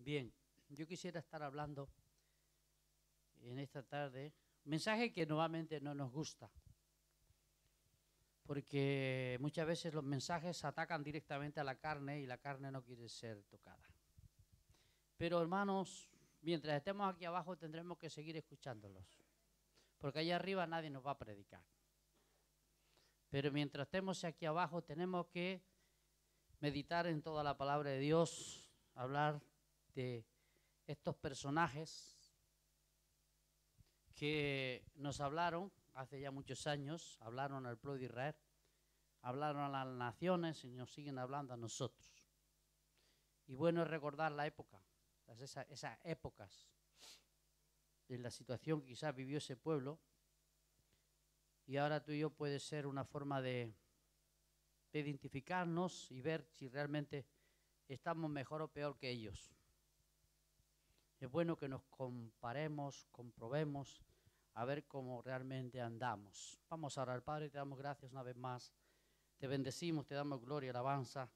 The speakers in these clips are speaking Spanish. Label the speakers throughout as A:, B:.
A: Bien, yo quisiera estar hablando en esta tarde, mensaje que normalmente no nos gusta, porque muchas veces los mensajes atacan directamente a la carne y la carne no quiere ser tocada. Pero hermanos, mientras estemos aquí abajo tendremos que seguir escuchándolos, porque allá arriba nadie nos va a predicar. Pero mientras estemos aquí abajo tenemos que meditar en toda la palabra de Dios, hablar de estos personajes que nos hablaron hace ya muchos años, hablaron al pueblo de Israel, hablaron a las naciones y nos siguen hablando a nosotros. Y bueno es recordar la época, esas épocas de la situación que quizás vivió ese pueblo, y ahora tú y yo puede ser una forma de identificarnos y ver si realmente estamos mejor o peor que ellos. Es bueno que nos comparemos, comprobemos, a ver cómo realmente andamos. Vamos a orar. Padre, te damos gracias una vez más. Te bendecimos, te damos gloria y alabanza.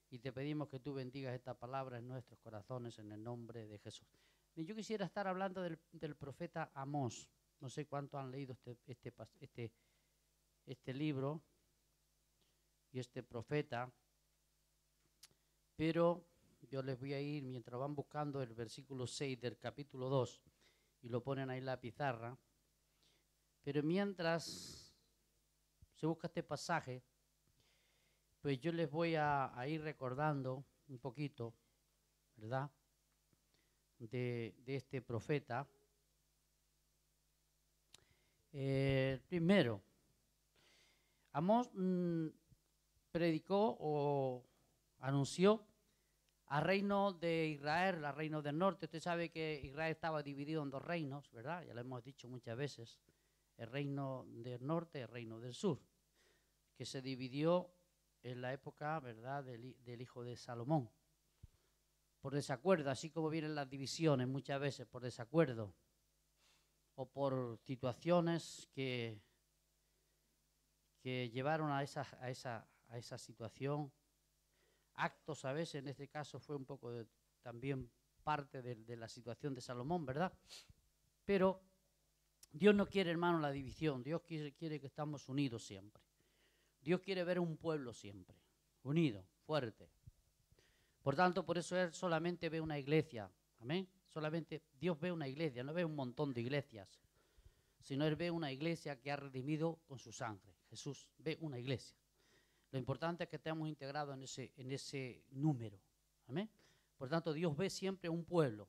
A: Y te pedimos que tú bendigas esta palabra en nuestros corazones en el nombre de Jesús. Y yo quisiera estar hablando del profeta Amós. No sé cuántos han leído este libro y este profeta, pero yo les voy a ir, mientras van buscando el versículo 6 del capítulo 2, y lo ponen ahí en la pizarra, pero mientras se busca este pasaje, pues yo les voy a ir recordando un poquito, ¿verdad?, de este profeta. Primero, Amós predicó o anunció al reino de Israel, al reino del norte. Usted sabe que Israel estaba dividido en dos reinos, ¿verdad? Ya lo hemos dicho muchas veces. El reino del norte y el reino del sur, que se dividió en la época, ¿verdad?, del hijo de Salomón. Por desacuerdo, así como vienen las divisiones muchas veces, por desacuerdo o por situaciones que llevaron a esa situación. Actos a veces, en este caso fue un poco también parte de la situación de Salomón, ¿verdad? Pero Dios no quiere, hermano, la división. Dios quiere que estamos unidos siempre. Dios quiere ver un pueblo siempre unido, fuerte. Por tanto, por eso Él solamente ve una iglesia. Amén. Solamente Dios ve una iglesia, no ve un montón de iglesias, sino Él ve una iglesia que ha redimido con su sangre. Jesús ve una iglesia. Lo importante es que estemos integrados en ese número. Amén. Por tanto, Dios ve siempre un pueblo.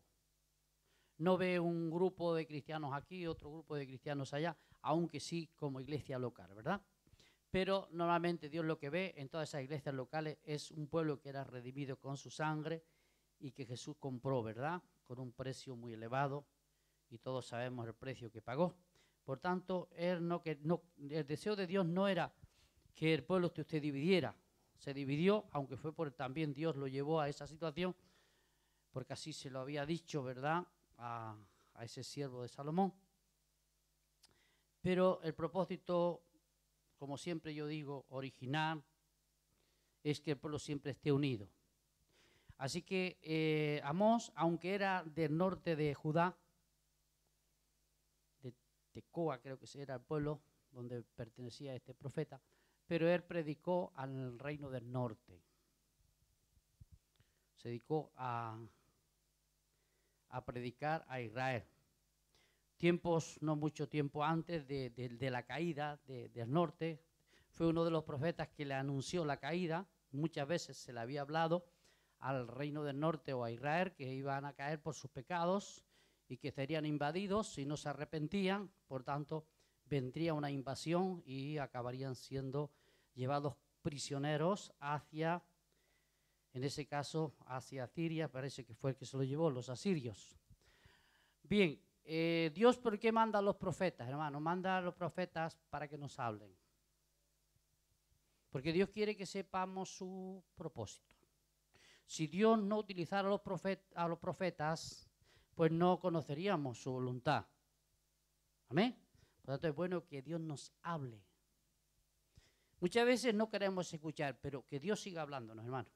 A: No ve un grupo de cristianos aquí, otro grupo de cristianos allá, aunque sí como iglesia local, ¿verdad? Pero normalmente Dios lo que ve en todas esas iglesias locales es un pueblo que era redimido con su sangre y que Jesús compró, ¿verdad?, con un precio muy elevado, y todos sabemos el precio que pagó. Por tanto, el deseo de Dios no era que el pueblo se dividiera. Se dividió, aunque fue por también Dios lo llevó a esa situación, porque así se lo había dicho, ¿verdad?, a ese siervo de Salomón. Pero el propósito, como siempre yo digo, original, es que el pueblo siempre esté unido. Así que Amós, aunque era del norte de Judá, de Tecoa creo que era el pueblo donde pertenecía este profeta, pero él predicó al reino del norte. Se dedicó a predicar a Israel. No mucho tiempo antes de la caída del norte, fue uno de los profetas que le anunció la caída. Muchas veces se le había hablado al reino del norte o a Israel que iban a caer por sus pecados y que serían invadidos si no se arrepentían. Por tanto, vendría una invasión y acabarían siendo llevados prisioneros hacia, en ese caso, hacia Siria. Parece que fue el que se lo llevó, los asirios. Bien, Dios, ¿por qué manda a los profetas, hermano? Manda a los profetas para que nos hablen. Porque Dios quiere que sepamos su propósito. Si Dios no utilizara a los profetas, pues no conoceríamos su voluntad. Amén. Por lo tanto, es bueno que Dios nos hable. Muchas veces no queremos escuchar, pero que Dios siga hablándonos, hermano.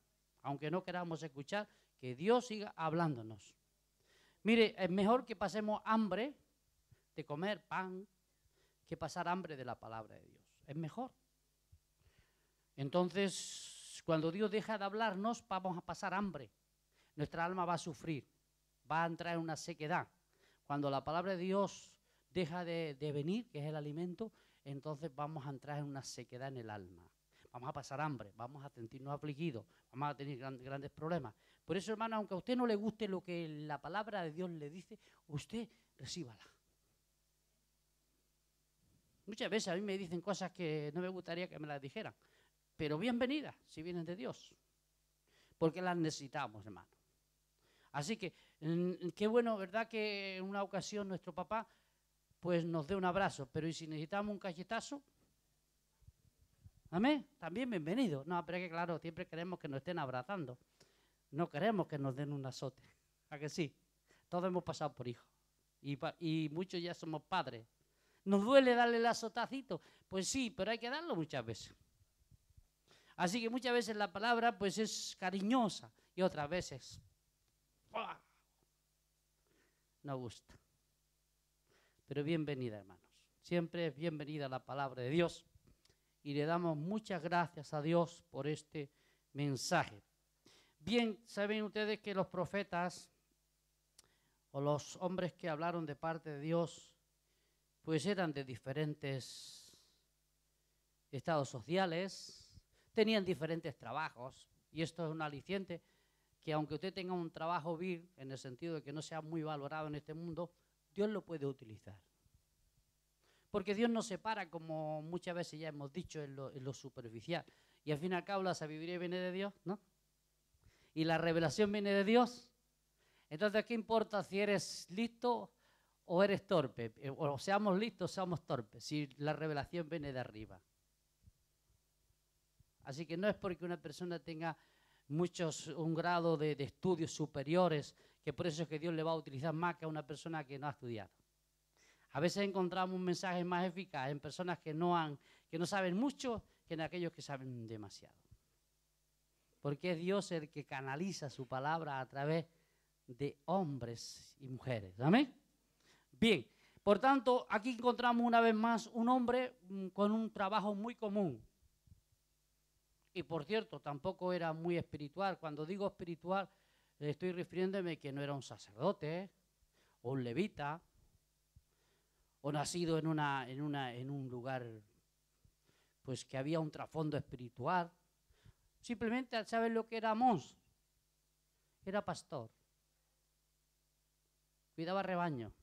A: Aunque no queramos escuchar, que Dios siga hablándonos. Mire, es mejor que pasemos hambre de comer pan que pasar hambre de la palabra de Dios. Es mejor. Entonces, cuando Dios deja de hablarnos, vamos a pasar hambre. Nuestra alma va a sufrir, va a entrar en una sequedad. Cuando la palabra de Dios deja de venir, que es el alimento, entonces vamos a entrar en una sequedad en el alma. Vamos a pasar hambre, vamos a sentirnos afligidos, vamos a tener grandes problemas. Por eso, hermano, aunque a usted no le guste lo que la palabra de Dios le dice, usted recíbala. Muchas veces a mí me dicen cosas que no me gustaría que me las dijeran, pero bienvenidas si vienen de Dios, porque las necesitamos, hermano. Así que, qué bueno, ¿verdad? Que en una ocasión nuestro papá pues nos dé un abrazo, pero ¿y si necesitamos un cachetazo? Amén, también bienvenido. No, pero es que claro, siempre queremos que nos estén abrazando. No queremos que nos den un azote. ¿A que sí? Todos hemos pasado por hijos. Y muchos ya somos padres. ¿Nos duele darle el azotacito? Pues sí, pero hay que darlo muchas veces. Así que muchas veces la palabra pues es cariñosa y otras veces ¡pua! No gusta. Pero bienvenida, hermanos. Siempre es bienvenida la palabra de Dios. Y le damos muchas gracias a Dios por este mensaje. Bien, saben ustedes que los profetas o los hombres que hablaron de parte de Dios, pues eran de diferentes estados sociales, tenían diferentes trabajos. Y esto es un aliciente que aunque usted tenga un trabajo vil, en el sentido de que no sea muy valorado en este mundo, Dios lo puede utilizar. Porque Dios nos separa, como muchas veces ya hemos dicho, en lo superficial. Y al fin y al cabo la sabiduría viene de Dios, ¿no? Y la revelación viene de Dios. Entonces, ¿qué importa si eres listo o eres torpe? O seamos listos o seamos torpes, si la revelación viene de arriba. Así que no es porque una persona tenga un grado de estudios superiores, que por eso es que Dios le va a utilizar más que a una persona que no ha estudiado. A veces encontramos un mensaje más eficaz en personas que no saben mucho que en aquellos que saben demasiado. Porque es Dios el que canaliza su palabra a través de hombres y mujeres. ¿Amén? Bien, por tanto, aquí encontramos una vez más un hombre con un trabajo muy común. Y por cierto, tampoco era muy espiritual. Cuando digo espiritual, estoy refiriéndome que no era un sacerdote o un levita, o nacido en un lugar pues que había un trasfondo espiritual. Simplemente al saber lo que era Amós, era pastor, cuidaba rebaño.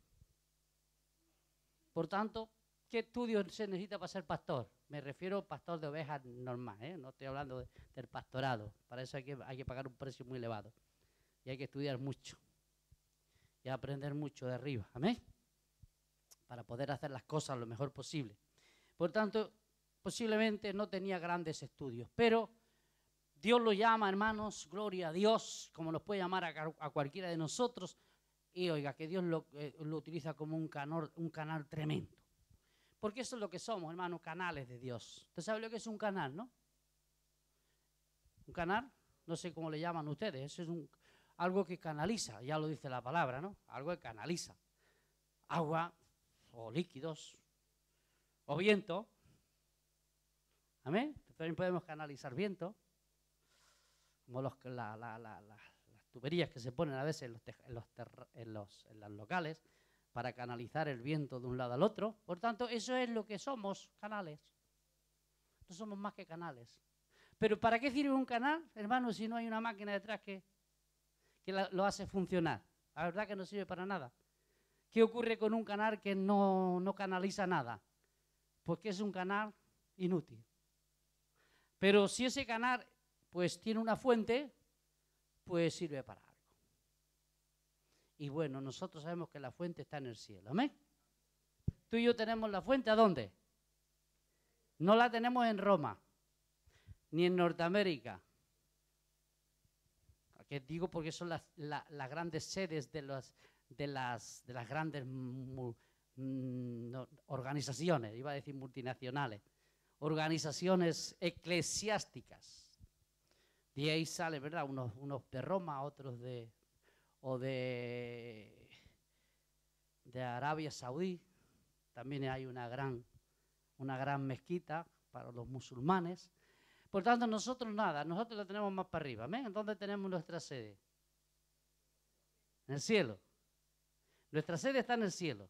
A: Por tanto, ¿qué estudio se necesita para ser pastor? Me refiero al pastor de ovejas normal, no estoy hablando del pastorado. Para eso hay que pagar un precio muy elevado. Y hay que estudiar mucho y aprender mucho de arriba. ¿Amén? Para poder hacer las cosas lo mejor posible. Por tanto, posiblemente no tenía grandes estudios, pero Dios lo llama, hermanos, gloria a Dios, como nos puede llamar a cualquiera de nosotros, y oiga, que Dios lo utiliza como un canal tremendo. Porque eso es lo que somos, hermanos, canales de Dios. ¿Usted sabe lo que es un canal, no? Un canal, no sé cómo le llaman ustedes, eso es algo que canaliza, ya lo dice la palabra, ¿no? Algo que canaliza. Agua, o líquidos, o viento. ¿Amén? También podemos canalizar viento, como las tuberías que se ponen a veces en los locales para canalizar el viento de un lado al otro. Por tanto, eso es lo que somos, canales. No somos más que canales. Pero ¿para qué sirve un canal, hermano, si no hay una máquina detrás que lo hace funcionar? La verdad que no sirve para nada. ¿Qué ocurre con un canal que no canaliza nada? Pues que es un canal inútil. Pero si ese canal pues tiene una fuente, pues sirve para algo. Y bueno, nosotros sabemos que la fuente está en el cielo. ¿Amén? Tú y yo tenemos la fuente, ¿a dónde? No la tenemos en Roma, ni en Norteamérica. Que digo porque son las grandes sedes de las grandes organizaciones, iba a decir multinacionales, organizaciones eclesiásticas. De ahí sale, ¿verdad? Unos de Roma, otros de Arabia Saudí. También hay una gran mezquita para los musulmanes. Por tanto, nosotros nada, nosotros lo tenemos más para arriba. ¿Ven? ¿Dónde tenemos nuestra sede? En el cielo. Nuestra sede está en el cielo.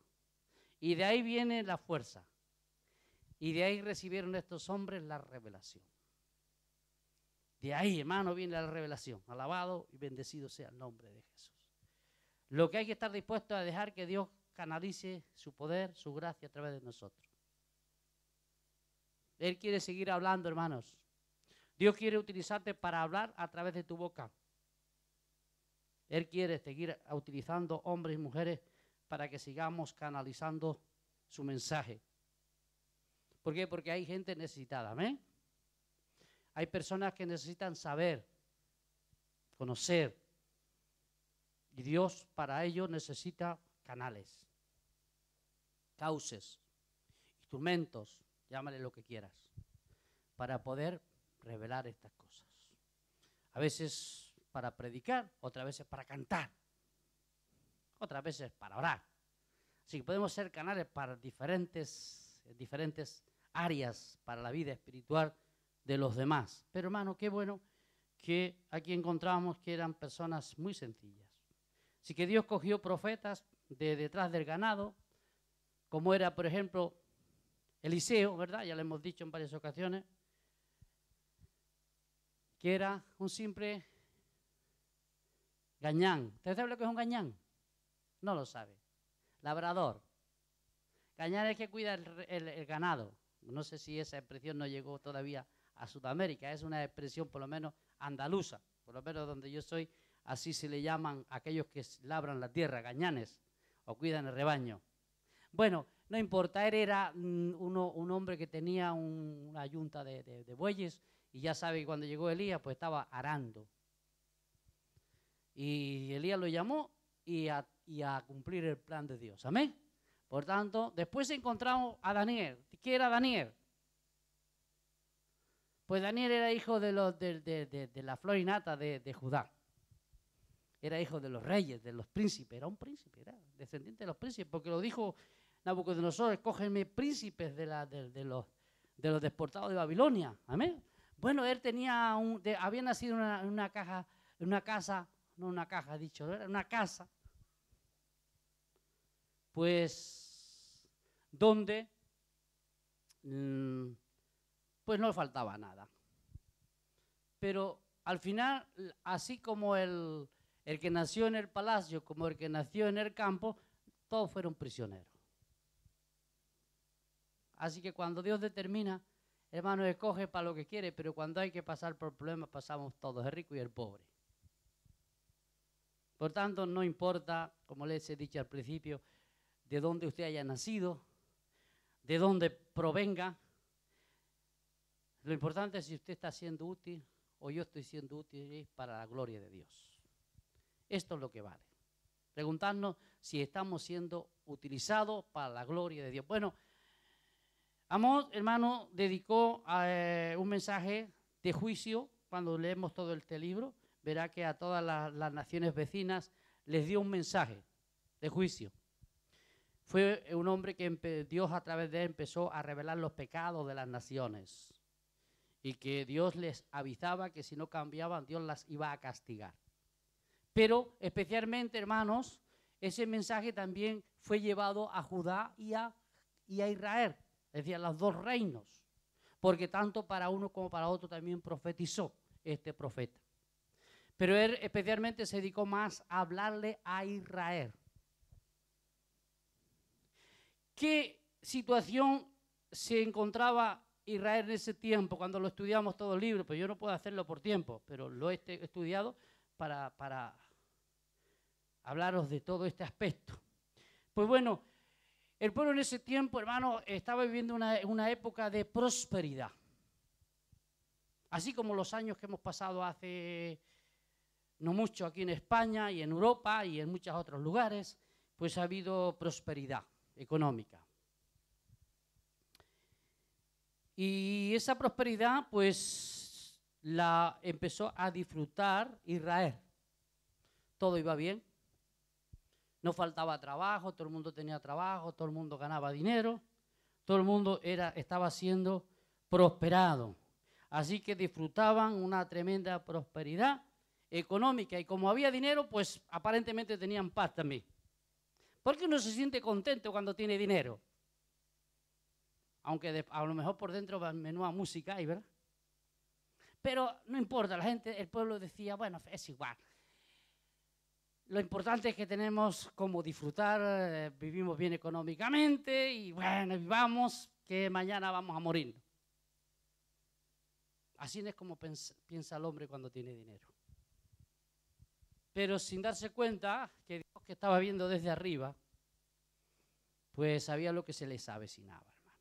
A: Y de ahí viene la fuerza. Y de ahí recibieron estos hombres la revelación. De ahí, hermano, viene la revelación. Alabado y bendecido sea el nombre de Jesús. Lo que hay que estar dispuesto a dejar que Dios canalice su poder, su gracia a través de nosotros. Él quiere seguir hablando, hermanos. Dios quiere utilizarte para hablar a través de tu boca. Él quiere seguir utilizando hombres y mujeres para que sigamos canalizando su mensaje. ¿Por qué? Porque hay gente necesitada, ¿amén? Hay personas que necesitan saber, conocer. Y Dios para ello necesita canales, cauces, instrumentos, llámale lo que quieras, para poder revelar estas cosas. A veces para predicar, otras veces para cantar, otras veces para orar. Así que podemos ser canales para diferentes áreas para la vida espiritual de los demás. Pero hermano, qué bueno que aquí encontramos que eran personas muy sencillas. Así que Dios cogió profetas de detrás del ganado, como era, por ejemplo, Eliseo, ¿verdad? Ya lo hemos dicho en varias ocasiones, que era un simple gañán. ¿Usted sabe lo que es un gañán? No lo sabe. Labrador. Gañán es que cuida el ganado. No sé si esa expresión no llegó todavía a Sudamérica. Es una expresión por lo menos andaluza. Por lo menos donde yo soy, así se le llaman a aquellos que labran la tierra, gañanes, o cuidan el rebaño. Bueno, no importa, él era un hombre que tenía una yunta de bueyes, y ya sabe que cuando llegó Elías, pues estaba arando. Y Elías lo llamó y a cumplir el plan de Dios. Amén. Por tanto, después encontramos a Daniel. ¿Qué era Daniel? Pues Daniel era hijo de la flor y nata de Judá. Era hijo de los reyes, de los príncipes. Era un príncipe, era descendiente de los príncipes, porque lo dijo Nabucodonosor: escógenme príncipes de los deportados de Babilonia. Amén. Bueno, él tenía había nacido en una casa, pues, donde pues no le faltaba nada. Pero al final, así como el que nació en el palacio, como el que nació en el campo, todos fueron prisioneros. Así que cuando Dios determina, hermano, escoge para lo que quiere, pero cuando hay que pasar por problemas, pasamos todos, el rico y el pobre. Por tanto, no importa, como les he dicho al principio, de dónde usted haya nacido, de dónde provenga. Lo importante es si usted está siendo útil o yo estoy siendo útil para la gloria de Dios. Esto es lo que vale. Preguntarnos si estamos siendo utilizados para la gloria de Dios. Bueno, Amós, hermano, dedicó un mensaje de juicio. Cuando leemos todo este libro, verá que a todas las naciones vecinas les dio un mensaje de juicio. Fue un hombre que Dios a través de él empezó a revelar los pecados de las naciones. Y que Dios les avisaba que si no cambiaban, Dios las iba a castigar. Pero especialmente, hermanos, ese mensaje también fue llevado a Judá y a Israel, es decir, a los dos reinos, porque tanto para uno como para otro también profetizó este profeta. Pero él especialmente se dedicó más a hablarle a Israel. ¿Qué situación se encontraba Israel en ese tiempo, cuando lo estudiamos todo el libro? Pues yo no puedo hacerlo por tiempo, pero lo he estudiado para hablaros de todo este aspecto. Pues bueno, el pueblo en ese tiempo, hermano, estaba viviendo una época de prosperidad. Así como los años que hemos pasado hace no mucho aquí en España y en Europa y en muchos otros lugares, pues ha habido prosperidad económica. Y esa prosperidad, pues, la empezó a disfrutar Israel. Todo iba bien, no faltaba trabajo, todo el mundo tenía trabajo, todo el mundo ganaba dinero, todo el mundo estaba siendo prosperado. Así que disfrutaban una tremenda prosperidad económica y como había dinero, pues aparentemente tenían paz también. Porque uno se siente contento cuando tiene dinero. Aunque a lo mejor por dentro menuda música hay, ¿verdad? Pero no importa, el pueblo decía, bueno, es igual. Lo importante es que tenemos como disfrutar, vivimos bien económicamente y bueno, vivamos que mañana vamos a morir. Así es como piensa el hombre cuando tiene dinero. Pero sin darse cuenta que Dios que estaba viendo desde arriba, pues sabía lo que se les avecinaba, hermano.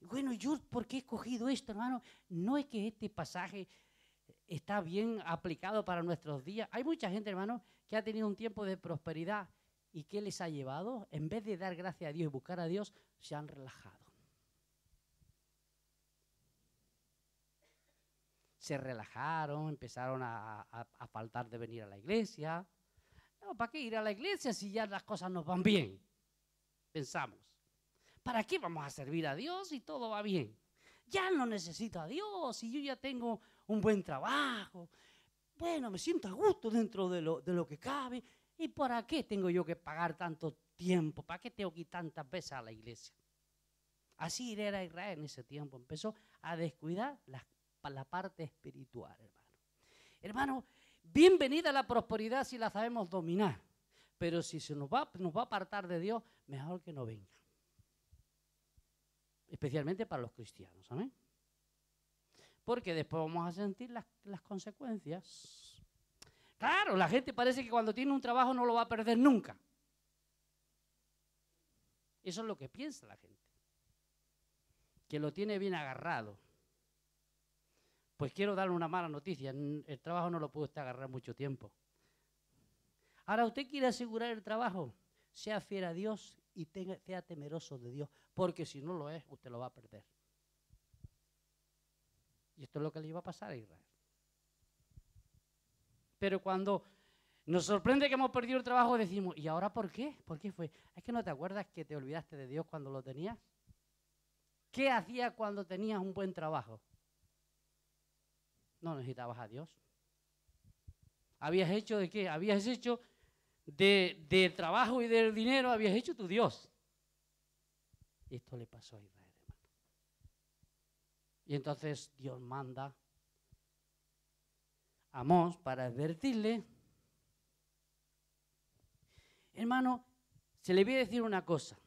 A: Bueno, yo, ¿por qué he escogido esto, hermano? No es que este pasaje está bien aplicado para nuestros días. Hay mucha gente, hermano, que ha tenido un tiempo de prosperidad y ¿qué les ha llevado? En vez de dar gracias a Dios y buscar a Dios, se han relajado. Se relajaron, empezaron a faltar de venir a la iglesia. No, ¿para qué ir a la iglesia si ya las cosas nos van bien? Pensamos. ¿Para qué vamos a servir a Dios si todo va bien? Ya no necesito a Dios y yo ya tengo un buen trabajo. Bueno, me siento a gusto dentro de lo que cabe. ¿Y para qué tengo yo que pagar tanto tiempo? ¿Para qué tengo que ir tantas veces a la iglesia? Así era Israel en ese tiempo. Empezó a descuidar la parte espiritual, hermano. Hermano, bienvenida a la prosperidad si la sabemos dominar. Pero si se nos va a apartar de Dios, mejor que no venga. Especialmente para los cristianos, ¿amén? Porque después vamos a sentir las consecuencias. Claro, la gente parece que cuando tiene un trabajo no lo va a perder nunca. Eso es lo que piensa la gente. Que lo tiene bien agarrado. Pues quiero darle una mala noticia. El trabajo no lo puede usted agarrar mucho tiempo. Ahora, usted quiere asegurar el trabajo. Sea fiel a Dios y sea temeroso de Dios. Porque si no lo es, usted lo va a perder. Y esto es lo que le iba a pasar a Israel. Pero cuando nos sorprende que hemos perdido el trabajo, decimos, ¿y ahora por qué? ¿Por qué fue? ¿Es que no te acuerdas que te olvidaste de Dios cuando lo tenías? ¿Qué hacías cuando tenías un buen trabajo? No necesitabas a Dios. ¿Habías hecho de qué? Habías hecho del trabajo y del dinero, habías hecho tu Dios. Esto le pasó a Israel, hermano. Y entonces Dios manda a Amós para advertirle. Hermano, se le voy a decir una cosa.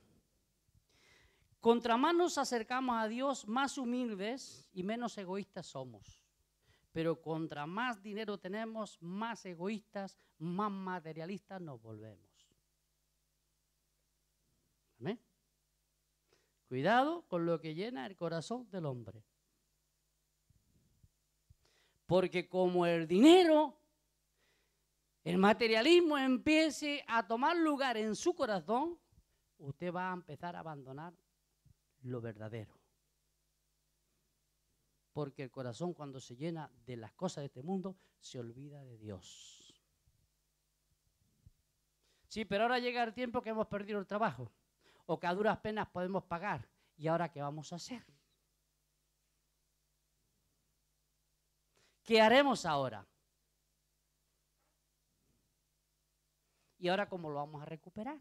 A: Contra más nos acercamos a Dios, más humildes y menos egoístas somos. Pero contra más dinero tenemos, más egoístas, más materialistas nos volvemos. ¿Amén? Cuidado con lo que llena el corazón del hombre. Porque como el dinero, el materialismo empiece a tomar lugar en su corazón, usted va a empezar a abandonar lo verdadero. Porque el corazón cuando se llena de las cosas de este mundo, se olvida de Dios. Sí, pero ahora llega el tiempo que hemos perdido el trabajo, o que a duras penas podemos pagar, ¿y ahora qué vamos a hacer? ¿Qué haremos ahora? ¿Y ahora cómo lo vamos a recuperar?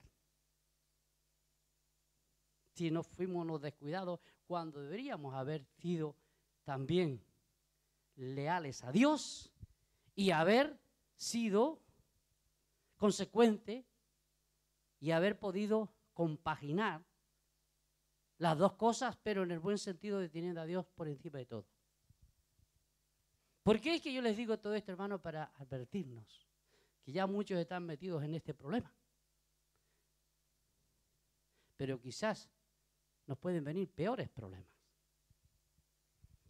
A: Si no fuimos unos descuidados cuando deberíamos haber sido también leales a Dios y haber sido consecuente y haber podido compaginar las dos cosas, pero en el buen sentido de teniendo a Dios por encima de todo. ¿Por qué es que yo les digo todo esto, hermano? Para advertirnos que ya muchos están metidos en este problema. Pero quizás nos pueden venir peores problemas.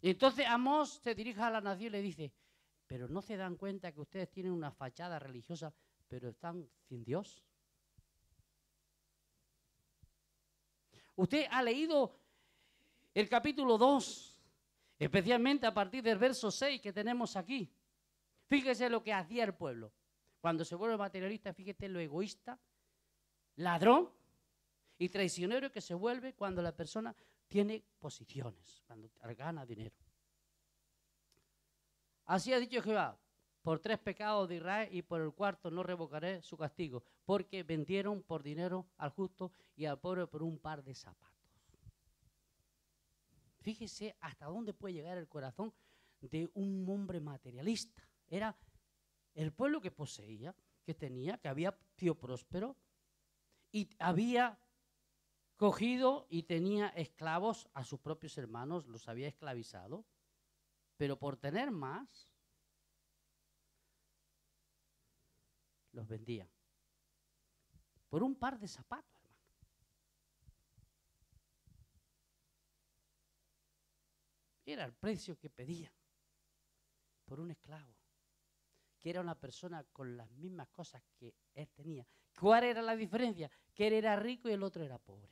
A: Y entonces Amós se dirige a la nación y le dice, pero ¿no se dan cuenta que ustedes tienen una fachada religiosa, pero están sin Dios? Usted ha leído el capítulo 2 Especialmente a partir del verso 6 que tenemos aquí. Fíjese lo que hacía el pueblo. Cuando se vuelve materialista, fíjate lo egoísta, ladrón y traicionero que se vuelve cuando la persona tiene posiciones, cuando gana dinero. Así ha dicho Jehová, por 3 pecados de Israel y por el cuarto no revocaré su castigo, porque vendieron por dinero al justo y al pobre por un par de zapatos. Fíjese hasta dónde puede llegar el corazón de un hombre materialista. Era el pueblo que poseía, que tenía, que había sido próspero y había cogido y tenía esclavos a sus propios hermanos, los había esclavizado, pero por tener más, los vendía. Por un par de zapatos, hermano. Era el precio que pedían por un esclavo, que era una persona con las mismas cosas que él tenía. ¿Cuál era la diferencia? Que él era rico y el otro era pobre.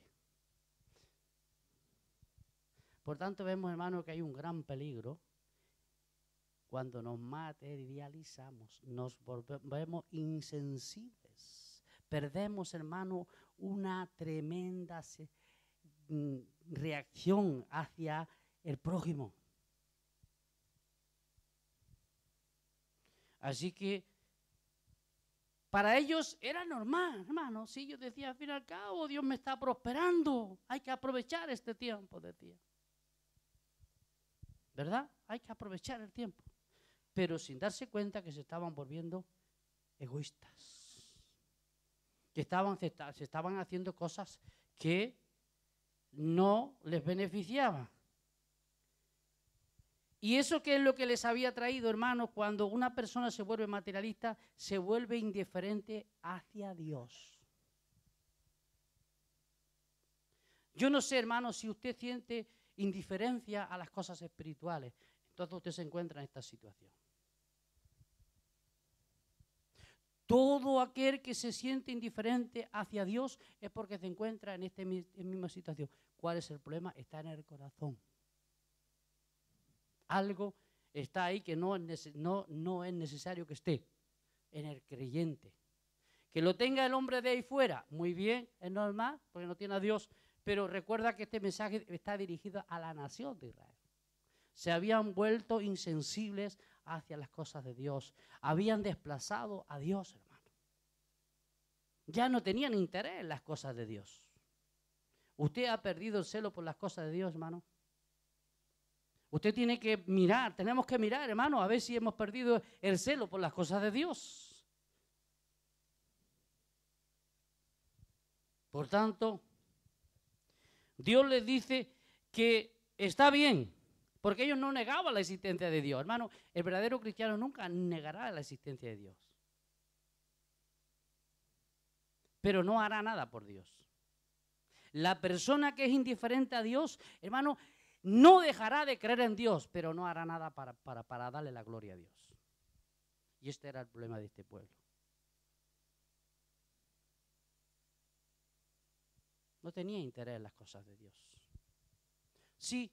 A: Por tanto, vemos, hermano, que hay un gran peligro cuando nos materializamos, nos volvemos insensibles. Perdemos, hermano, una tremenda reacción hacia el prójimo. Así que para ellos era normal, hermano. Si ellos decían, al fin y al cabo, Dios me está prosperando, hay que aprovechar este tiempo, decía. ¿Verdad? Hay que aprovechar el tiempo. Pero sin darse cuenta que se estaban volviendo egoístas. Que se estaban haciendo cosas que no les beneficiaban. ¿Y eso qué es lo que les había traído, hermanos? Cuando una persona se vuelve materialista, se vuelve indiferente hacia Dios. Yo no sé, hermano, si usted siente indiferencia a las cosas espirituales, entonces usted se encuentra en esta situación. Todo aquel que se siente indiferente hacia Dios es porque se encuentra en esta misma situación. ¿Cuál es el problema? Está en el corazón. Algo está ahí que no es necesario que esté en el creyente. Que lo tenga el hombre de ahí fuera, muy bien, es normal, porque no tiene a Dios. Pero recuerda que este mensaje está dirigido a la nación de Israel. Se habían vuelto insensibles hacia las cosas de Dios. Habían desplazado a Dios, hermano. Ya no tenían interés en las cosas de Dios. ¿Usted ha perdido el celo por las cosas de Dios, hermano? Usted tiene que mirar, tenemos que mirar, hermano, a ver si hemos perdido el celo por las cosas de Dios. Por tanto, Dios les dice que está bien, porque ellos no negaban la existencia de Dios. Hermano, el verdadero cristiano nunca negará la existencia de Dios. Pero no hará nada por Dios. La persona que es indiferente a Dios, hermano, no dejará de creer en Dios, pero no hará nada para darle la gloria a Dios. Y este era el problema de este pueblo. No tenía interés en las cosas de Dios. Sí,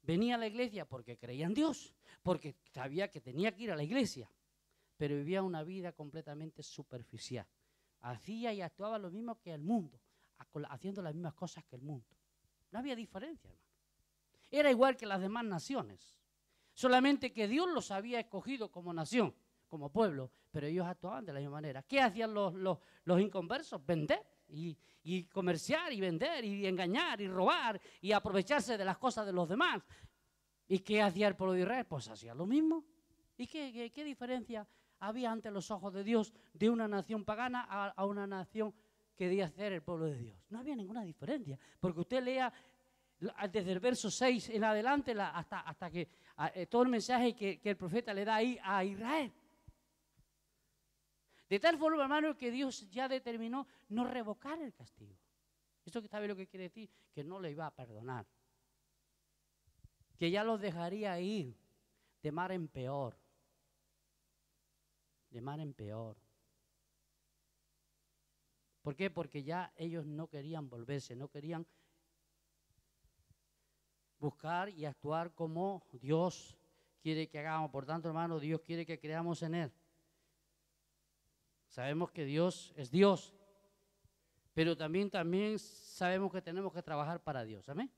A: venía a la iglesia porque creía en Dios, porque sabía que tenía que ir a la iglesia, pero vivía una vida completamente superficial. Hacía y actuaba lo mismo que el mundo, haciendo las mismas cosas que el mundo. No había diferencia, hermano. Era igual que las demás naciones, solamente que Dios los había escogido como nación, como pueblo, pero ellos actuaban de la misma manera. ¿Qué hacían los inconversos? Vender y comerciar y vender y engañar y robar y aprovecharse de las cosas de los demás. ¿Y qué hacía el pueblo de Israel? Pues hacía lo mismo. ¿Y qué diferencia había ante los ojos de Dios de una nación pagana a una nación que debía ser el pueblo de Dios? No había ninguna diferencia, porque usted lea desde el verso 6 en adelante hasta que todo el mensaje que el profeta le da ahí a Israel. De tal forma, hermano, que Dios ya determinó no revocar el castigo. ¿Esto sabe lo que quiere decir? Que no le iba a perdonar. Que ya los dejaría ir de mar en peor. De mar en peor. ¿Por qué? Porque ya ellos no querían volverse, no querían buscar y actuar como Dios quiere que hagamos. Por tanto, hermano, Dios quiere que creamos en Él. Sabemos que Dios es Dios, pero también sabemos que tenemos que trabajar para Dios. ¿Amén?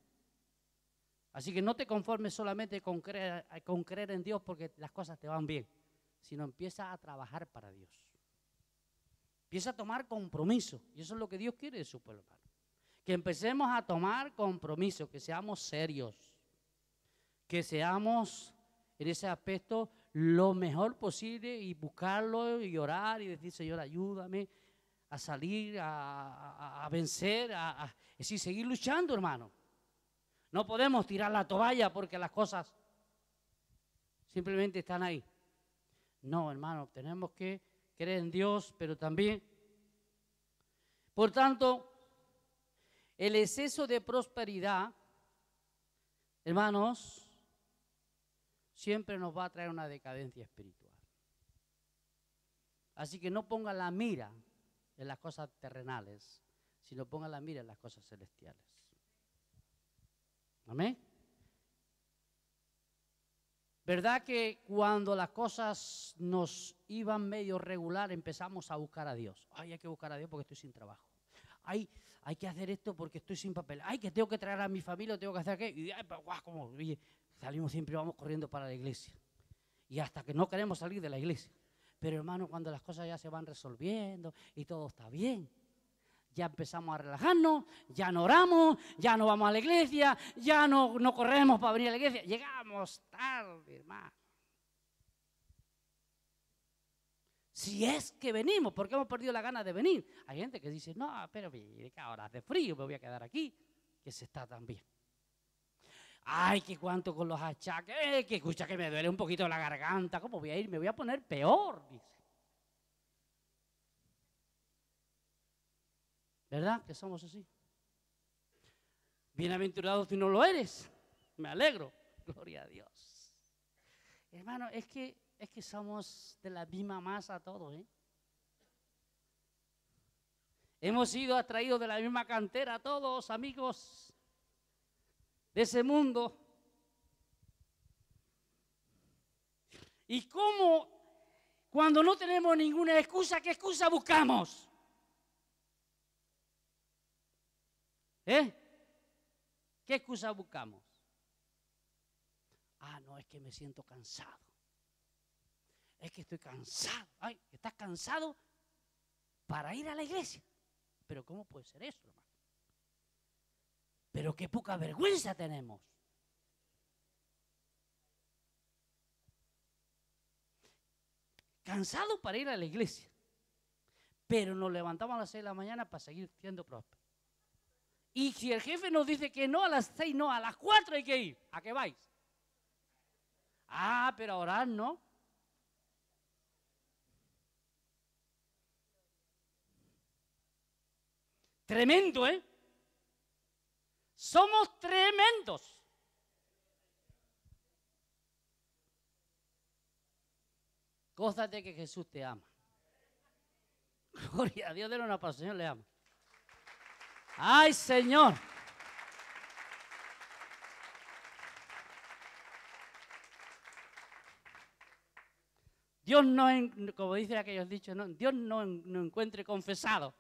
A: Así que no te conformes solamente con creer en Dios porque las cosas te van bien, sino empieza a trabajar para Dios. Empieza a tomar compromiso, y eso es lo que Dios quiere de su pueblo, hermano. Que empecemos a tomar compromiso, que seamos serios, que seamos en ese aspecto lo mejor posible y buscarlo y orar y decir, Señor, ayúdame a salir, a vencer, es decir, seguir luchando, hermano. No podemos tirar la toalla porque las cosas simplemente están ahí. No, hermano, tenemos que creer en Dios, pero también, por tanto, el exceso de prosperidad, hermanos, siempre nos va a traer una decadencia espiritual. Así que no ponga la mira en las cosas terrenales, sino ponga la mira en las cosas celestiales. Amén. ¿Verdad que cuando las cosas nos iban medio regular empezamos a buscar a Dios? Ay, hay que buscar a Dios porque estoy sin trabajo. Ay, hay que hacer esto porque estoy sin papel. Ay, que tengo que traer a mi familia, tengo que hacer aquello. Y como salimos siempre, vamos corriendo para la iglesia. Y hasta que no queremos salir de la iglesia. Pero hermano, cuando las cosas ya se van resolviendo y todo está bien, ya empezamos a relajarnos, ya no oramos, ya no vamos a la iglesia, ya no corremos para venir a la iglesia. Llegamos tarde, hermano. Si es que venimos, porque hemos perdido la gana de venir. Hay gente que dice, no, pero mire que ahora hace frío, me voy a quedar aquí, que se está tan bien. Ay, que cuánto con los achaques, que escucha que me duele un poquito la garganta, ¿cómo voy a ir? Me voy a poner peor, dice. ¿Verdad que somos así? Bienaventurado si no lo eres. Me alegro. Gloria a Dios. Hermano, es que somos de la misma masa todos, ¿eh? Hemos sido atraídos de la misma cantera todos, amigos de ese mundo. ¿Y cómo, cuando no tenemos ninguna excusa, qué excusa buscamos? ¿Qué excusa buscamos? Ah, no, es que me siento cansado. Es que estoy cansado. Ay, ¿estás cansado para ir a la iglesia? Pero ¿cómo puede ser eso, hermano? Pero qué poca vergüenza tenemos. Cansado para ir a la iglesia. Pero nos levantamos a las 6 de la mañana para seguir siendo prósperos. Y si el jefe nos dice que no a las 6, no, a las 4 hay que ir. ¿A qué vais? Ah, pero a orar no. Tremendo, ¿eh? Somos tremendos. Gózate que Jesús te ama. Gloria a Dios, denle una palabra, Señor le ama. ¡Ay, Señor! Dios no, como dice aquellos dichos, no, Dios no encuentre confesado.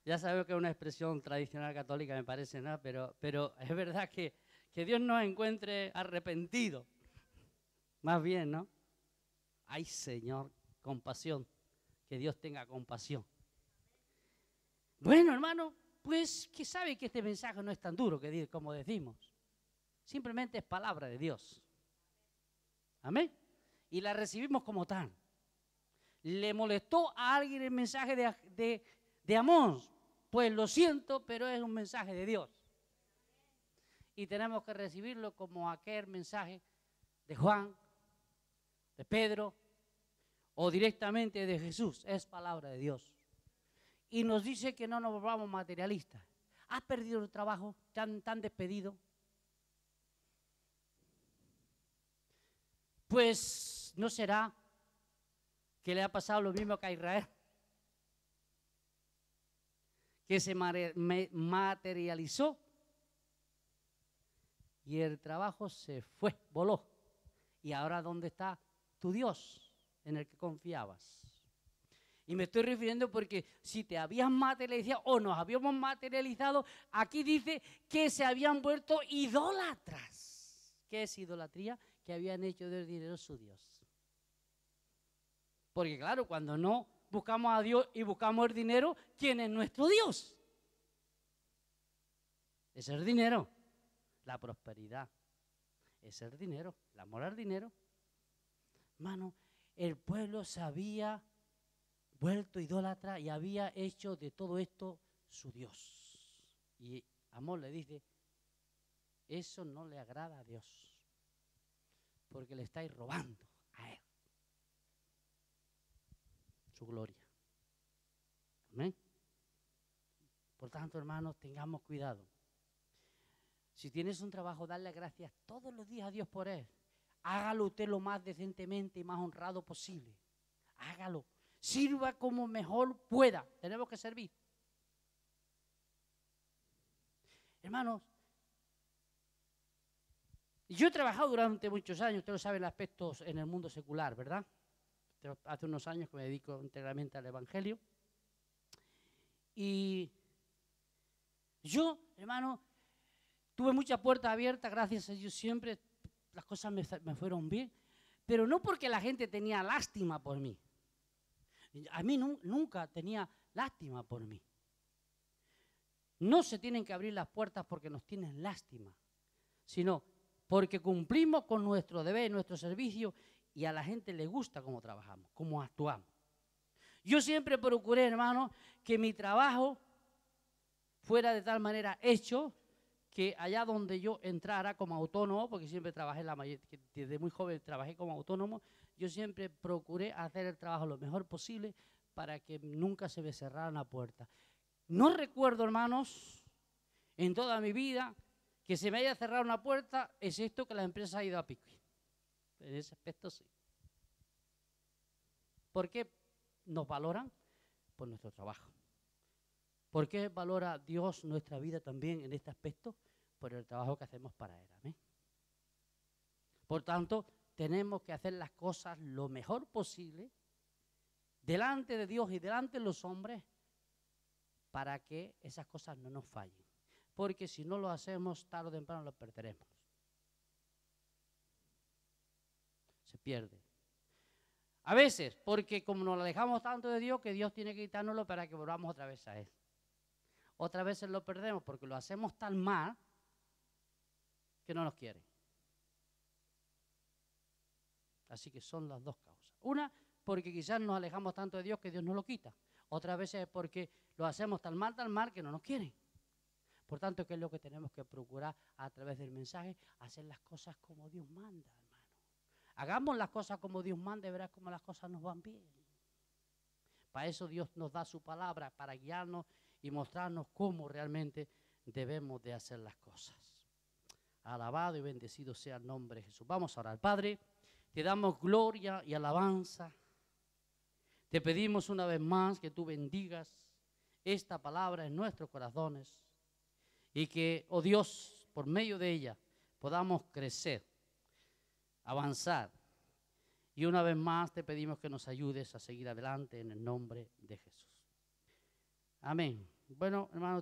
A: Ya sabemos que es una expresión tradicional católica, me parece, ¿no? Pero es verdad que Dios no encuentre arrepentido. Más bien, ¿no? ¡Ay, Señor! Compasión. Que Dios tenga compasión. Bueno, hermano, pues que sabe que este mensaje no es tan duro como decimos. Simplemente es palabra de Dios. Amén. Y la recibimos como tal. ¿Le molestó a alguien el mensaje de Amós? Pues lo siento, pero es un mensaje de Dios. Y tenemos que recibirlo como aquel mensaje de Juan, de Pedro o directamente de Jesús. Es palabra de Dios. Y nos dice que no nos volvamos materialistas. ¿Has perdido el trabajo? ¿Tan despedido? Pues no será que le ha pasado lo mismo que a Israel, que se materializó y el trabajo se fue, voló. ¿Y ahora dónde está tu Dios en el que confiabas? Y me estoy refiriendo porque si te habías materializado o nos habíamos materializado, aquí dice que se habían vuelto idólatras. ¿Qué es idolatría? Que habían hecho del dinero su Dios. Porque claro, cuando no buscamos a Dios y buscamos el dinero, ¿quién es nuestro Dios? Es el dinero, la prosperidad. Es el dinero, el amor al dinero. Hermano, el pueblo se había vuelto idólatra y había hecho de todo esto su Dios. Y Amós le dice, eso no le agrada a Dios, porque le estáis robando a Él su gloria. Amén. Por tanto, hermanos, tengamos cuidado. Si tienes un trabajo, darle gracias todos los días a Dios por él. Hágalo usted lo más decentemente y más honrado posible. Hágalo. Sirva como mejor pueda. Tenemos que servir. Hermanos, yo he trabajado durante muchos años, usted lo sabe, en aspectos en el mundo secular, ¿verdad? Hace unos años que me dedico íntegramente al Evangelio. Y yo, hermano, tuve muchas puertas abiertas, gracias a Dios siempre las cosas me fueron bien, pero no porque la gente tenía lástima por mí. A mí nunca tenía lástima por mí. No se tienen que abrir las puertas porque nos tienen lástima, sino porque cumplimos con nuestro deber, nuestro servicio, y a la gente le gusta cómo trabajamos, cómo actuamos. Yo siempre procuré, hermano, que mi trabajo fuera de tal manera hecho que allá donde yo entrara como autónomo, porque siempre trabajé, desde muy joven trabajé como autónomo, yo siempre procuré hacer el trabajo lo mejor posible para que nunca se me cerrara una puerta. No recuerdo, hermanos, en toda mi vida que se me haya cerrado una puerta, excepto que la empresa ha ido a pique. En ese aspecto sí. ¿Por qué nos valoran? Por nuestro trabajo. ¿Por qué valora Dios nuestra vida también en este aspecto? Por el trabajo que hacemos para Él. ¿Amén? Por tanto, tenemos que hacer las cosas lo mejor posible delante de Dios y delante de los hombres para que esas cosas no nos fallen. Porque si no lo hacemos, tarde o temprano lo perderemos. Se pierde. A veces, porque como nos alejamos tanto de Dios, que Dios tiene que quitárnoslo para que volvamos otra vez a Él. Otras veces lo perdemos porque lo hacemos tan mal que no nos quiere. Así que son las dos causas. Una, porque quizás nos alejamos tanto de Dios que Dios nos lo quita. Otras veces es porque lo hacemos tan mal que no nos quieren. Por tanto, ¿qué es lo que tenemos que procurar a través del mensaje? Hacer las cosas como Dios manda, hermano. Hagamos las cosas como Dios manda y verás cómo las cosas nos van bien. Para eso Dios nos da su palabra, para guiarnos y mostrarnos cómo realmente debemos de hacer las cosas. Alabado y bendecido sea el nombre de Jesús. Vamos a orar. Padre, te damos gloria y alabanza. Te pedimos una vez más que tú bendigas esta palabra en nuestros corazones y que, oh Dios, por medio de ella podamos crecer, avanzar. Y una vez más te pedimos que nos ayudes a seguir adelante en el nombre de Jesús. Amén. Bueno, hermano.